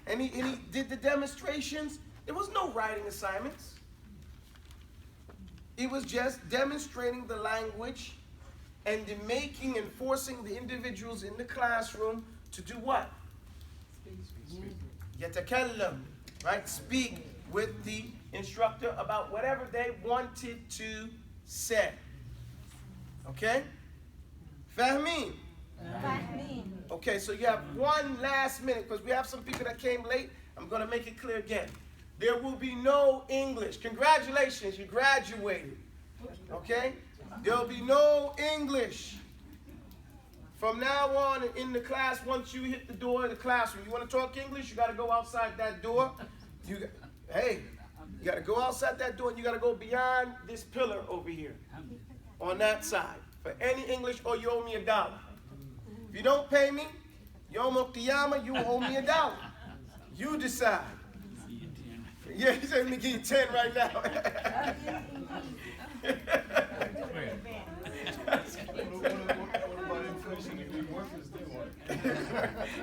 and he did the demonstrations. There was no writing assignments. It was just demonstrating the language and making and forcing the individuals in the classroom to do what? Yatakallam, right? Speak with the instructor about whatever they wanted to say. Okay? Fahmeen? Okay, so you have 1 last minute because we have some people that came late. I'm going to make it clear again. There will be no English. Congratulations, you graduated. Okay? There will be no English. From now on in the class, once you hit the door of the classroom, you want to talk English, you got to go outside that door. You got to go outside that door and you got to go beyond this pillar over here on that side. For any English, or you owe me $1. If you don't pay me, Yom Qiyamah, you owe me $1. You decide. Yeah, he said, let me give you 10 right now.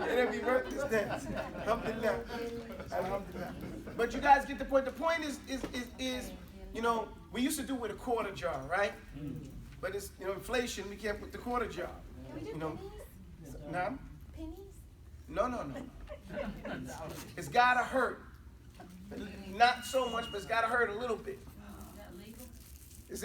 It'll be worthless then. Alhamdulillah. Alhamdulillah. But you guys get the point. The point is, you know, we used to do with a quarter jar, right? But it's, you know, inflation, we can't put the quarter jar. You know. Nah? Pennies? No. It's gotta hurt. Not so much, but it's gotta hurt a little bit. Is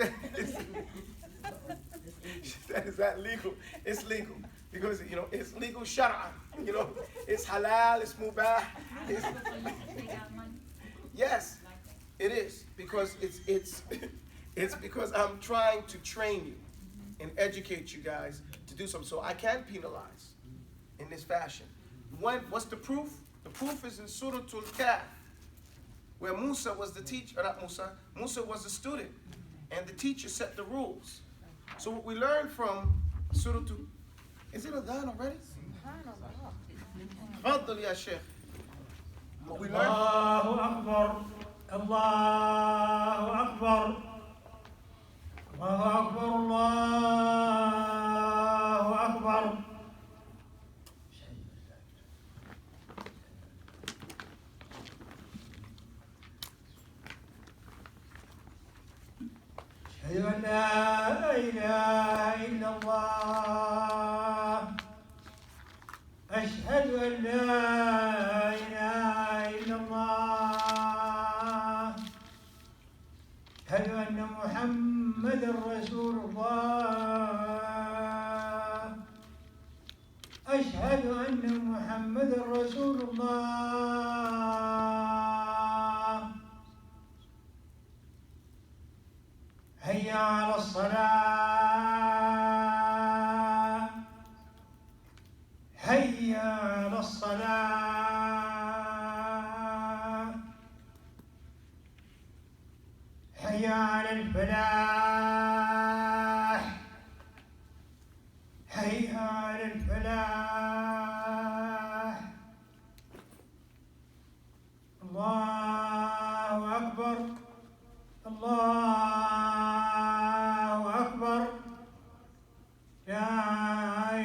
that legal? It's legal. Because, you know, it's legal shar'an. You know, it's halal, it's mubah. Yes, it is. Because it's because I'm trying to train you and educate you guys to do something. So I can penalize in this fashion. What's the proof? The proof is in Surah Al-Kahf, where Musa was the teacher, or not Musa, Musa was the student, and the teacher set the rules. So what we learned from Surah Al-Kahf, is it adhan already? Faddal ya Shaykh. What we learned. Allahu Akbar, Allahu Akbar, Allahu Akbar, Allahu Akbar. أشهد أن لا إله إلا الله أشهد أن لا إله إلا الله أشهد أن محمدا رسول الله أشهد أن محمدا رسول الله هيا على الصلاة هيا على الصلاة هيا على الفلاح هيا على الفلاح الله أكبر الله أكبر لا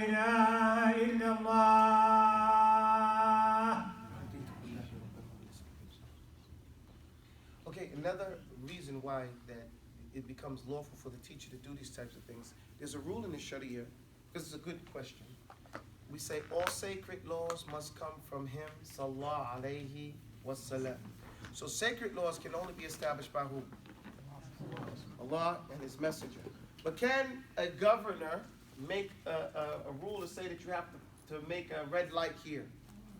إله إلا الله. Okay, another reason why that it becomes lawful for the teacher to do these types of things, there's a rule in the Sharia, this is a good question. We say all sacred laws must come from him, sallallahu alayhi wa sallam. So sacred laws can only be established by who? Allah and his messenger. But can a governor make a rule to say that you have to make a red light here?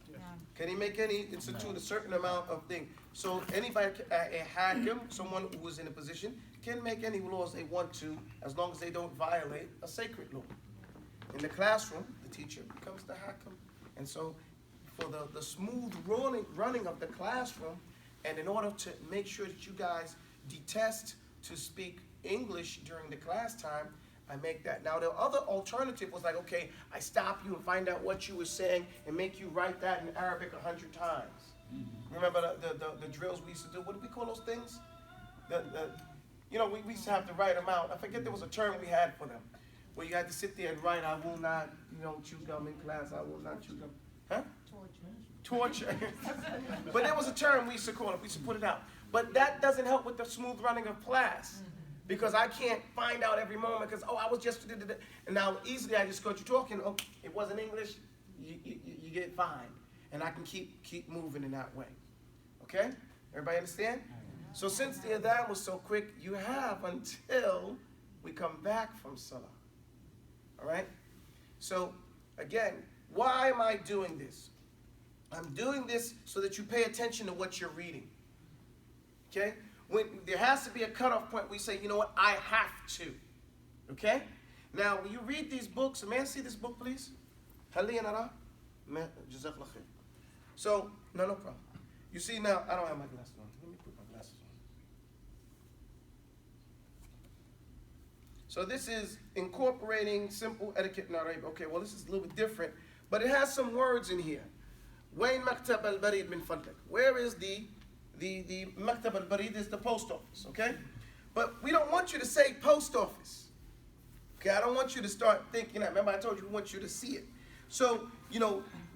Yeah. Can he make any institute a certain amount of things? So anybody, a hakim, someone who is in a position, can make any laws they want to as long as they don't violate a sacred law. In the classroom, the teacher becomes the hakim. And so for the smooth running of the classroom, and in order to make sure that you guys detest to speak English during the class time, I make that. Now the other alternative was like, okay, I stop you and find out what you were saying and make you write that in Arabic 100 times. Remember the drills we used to do? What do we call those things? You know, we used to have to write them out. I forget there was a term we had for them, where you had to sit there and write, I will not, you know, chew gum in class, I will not chew gum. Huh? torture. But there was a term we used to call it. We used to put it out. But that doesn't help with the smooth running of class. Because I can't find out every moment because, I was just, and now easily I just got you talking, it wasn't English, you get fine. And I can keep moving in that way. Okay? Everybody understand? So since the adhan was so quick, you have until we come back from Salah. All right? So, again, why am I doing this? I'm doing this so that you pay attention to what you're reading. Okay? When there has to be a cutoff point, we say, you know what, I have to. Okay? Now, when you read these books, may I see this book, please? So, no problem. You see now, I don't have my glasses on. Let me put my glasses on. So this is incorporating simple etiquette in Arabic. Okay, well, this is a little bit different, but it has some words in here. Wain maktab al-barid min fadlik. Where is the maktab al-barid is the post office, okay? But we don't want you to say post office. Okay, I don't want you to start thinking that. Remember I told you we want you to see it. So,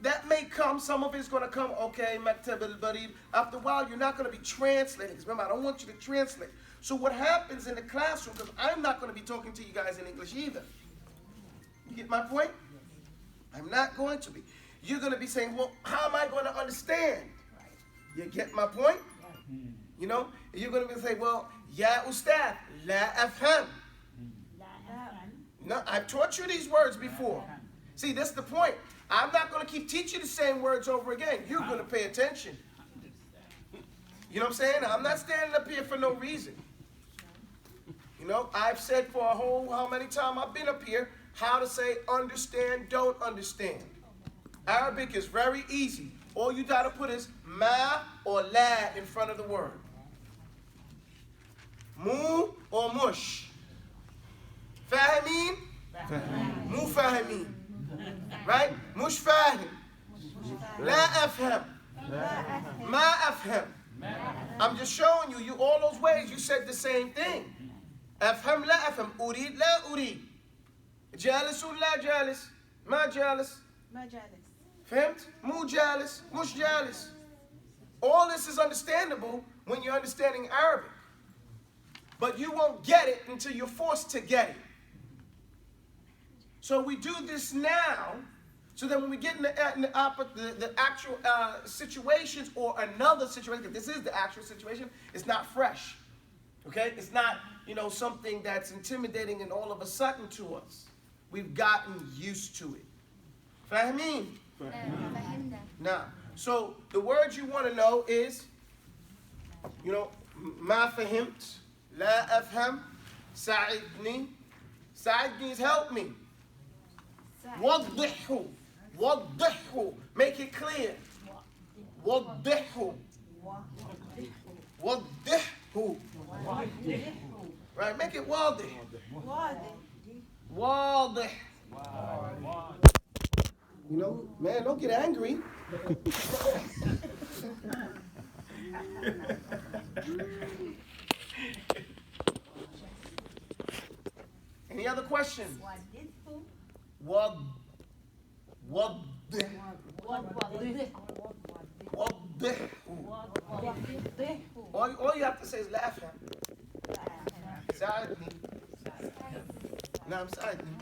that may come, some of it's going to come, okay, maktab al-barid. After a while, you're not going to be translating. Because remember, I don't want you to translate. So what happens in the classroom, because I'm not going to be talking to you guys in English either. You get my point? I'm not going to be. You're going to be saying, well, how am I going to understand? You get my point? You're going to be saying, well, ya ustad, la afham. No, I've taught you these words before. See, that's the point. I'm not going to keep teaching the same words over again. You're going to pay attention. You know what I'm saying? I'm not standing up here for no reason. I've said for how many times I've been up here, how to say understand, don't understand. Arabic is very easy. All you got to put is ma or la in front of the word. Mu or mush. Fahimeen? Mu fahimeen. Right? Mush fahim. La afham. Ma afham. I'm just showing you all those ways you said the same thing. Afham la afham. Urid la urid. Jalisun la jalis. Ma jalis. ما جالس. Fahimt? Mu jalis. Mush jalis. All this is understandable when you're understanding Arabic. But you won't get it until you're forced to get it. So we do this now, so that when we get in the actual situations or another situation, because this is the actual situation, it's not fresh. Okay? It's not, something that's intimidating and all of a sudden to us. We've gotten used to it. Fahimeen? Now, so the words you want to know is, ma fahimt, la afham, sa'idni. Sa'idni is help me. Waddihu. Waddihu. Make it clear. Waddihu. Waddihu. Right, make it wadih. Wadih. Man, don't get angry. Any other questions? Wadih. All you have to say is laugh at. ساعدني. نعم ساعدني.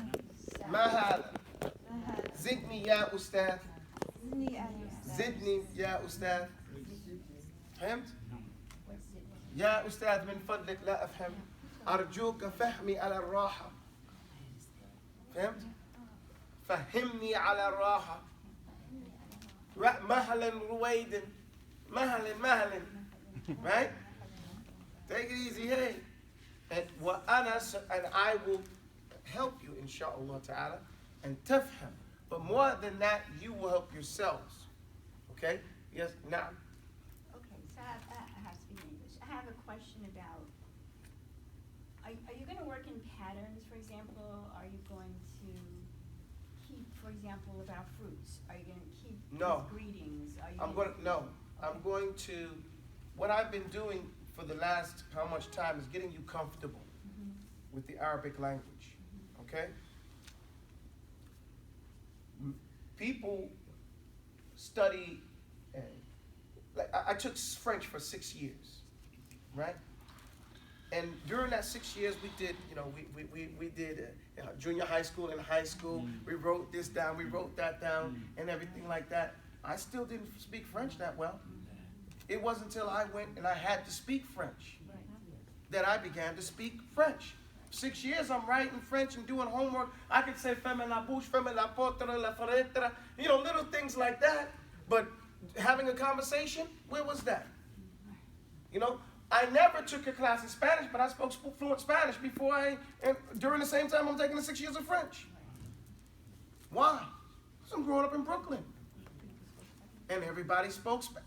ما هذا؟ زدني يا أستاذ. زدني يا أستاذ. فهمت؟ يا أستاذ من فضلك لا أفهم. أرجوك فهمي على الراحة. فهمت؟ فهمني على الراحة. مهلا رويدا. مهلا. Right? Take it easy, hey. And I will help you, inshallah ta'ala, and tafham. But more than that, you will help yourselves. Okay? Yes, now. Okay, so I have to speak English. I have a question about, are you going to work in patterns, for example? Are you going to keep, for example, about fruits? Are you going to keep greetings? I'm going to, what I've been doing for the last how much time is getting you comfortable with the Arabic language. Okay? People study took French for 6 years, right? And during that 6 years, we did, we did junior high school and high school. We wrote this down, we wrote that down, and everything like that. I still didn't speak French that well. It wasn't until I went and I had to speak French that I began to speak French. 6 years I'm writing French and doing homework. I could say ferme la bouche, ferme la porte, la fenêtre, little things like that. But having a conversation, where was that? I never took a class in Spanish, but I spoke fluent Spanish during the same time I'm taking the 6 years of French. Why? Because I'm growing up in Brooklyn. And everybody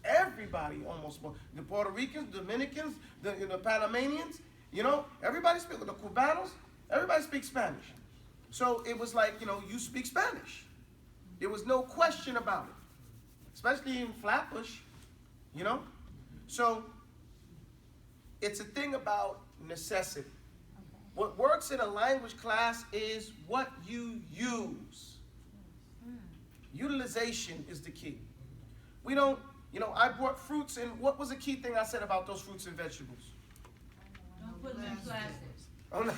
everybody almost spoke. The Puerto Ricans, Dominicans, the Panamanians, everybody speaks, the Cubanos, everybody speaks Spanish. So it was like, you speak Spanish. There was no question about it, especially in Flatbush, So it's a thing about necessity. What works in a language class is what you use. Utilization is the key. We don't, I brought fruits, and what was the key thing I said about those fruits and vegetables? Don't put them in plastics. Oh, no.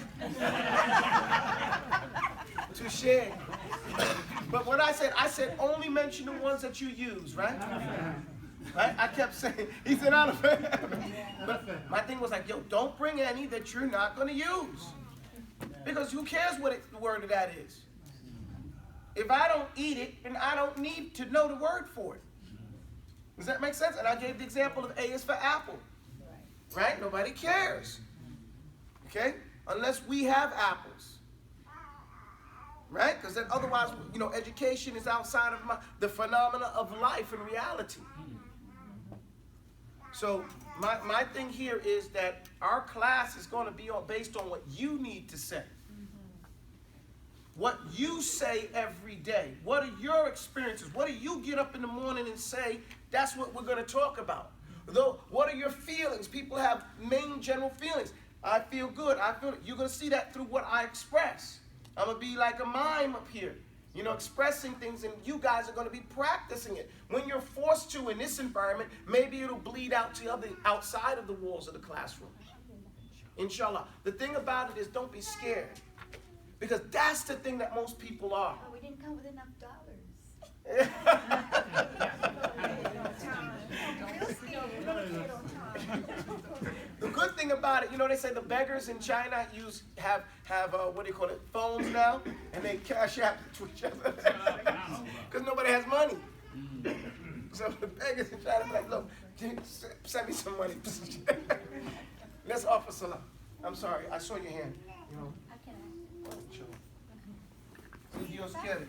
Touche. But what I said only mention the ones that you use, right? Right? I kept saying, he said, out of it. But my thing was like, don't bring any that you're not going to use. Because who cares what the word of that is? If I don't eat it, then I don't need to know the word for it. Does that make sense? And I gave the example of A is for apple. Right? Nobody cares. Okay? Unless we have apples. Right? Because then otherwise, education is outside of the phenomena of life and reality. So my thing here is that our class is going to be based on what you need to say. What you say every day. What are your experiences? What do you get up in the morning and say? That's what we're going to talk about. Though, what are your feelings? People have main general feelings. I feel good. I feel it. You're going to see that through what I express. I'm going to be like a mime up here, expressing things, and you guys are going to be practicing it. When you're forced to in this environment, maybe it'll bleed out to outside of the walls of the classroom. Inshallah. The thing about it is, don't be scared. Because that's the thing that most people are. Oh, we didn't come with enough dollars. The good thing about it, they say the beggars in China have what do you call it, phones now, and they cash out to each other because nobody has money. So the beggars in China be like, look, send me some money. Let's offer salam. I'm sorry, I saw your hand. I can ask. Sure. Si Dios quiere.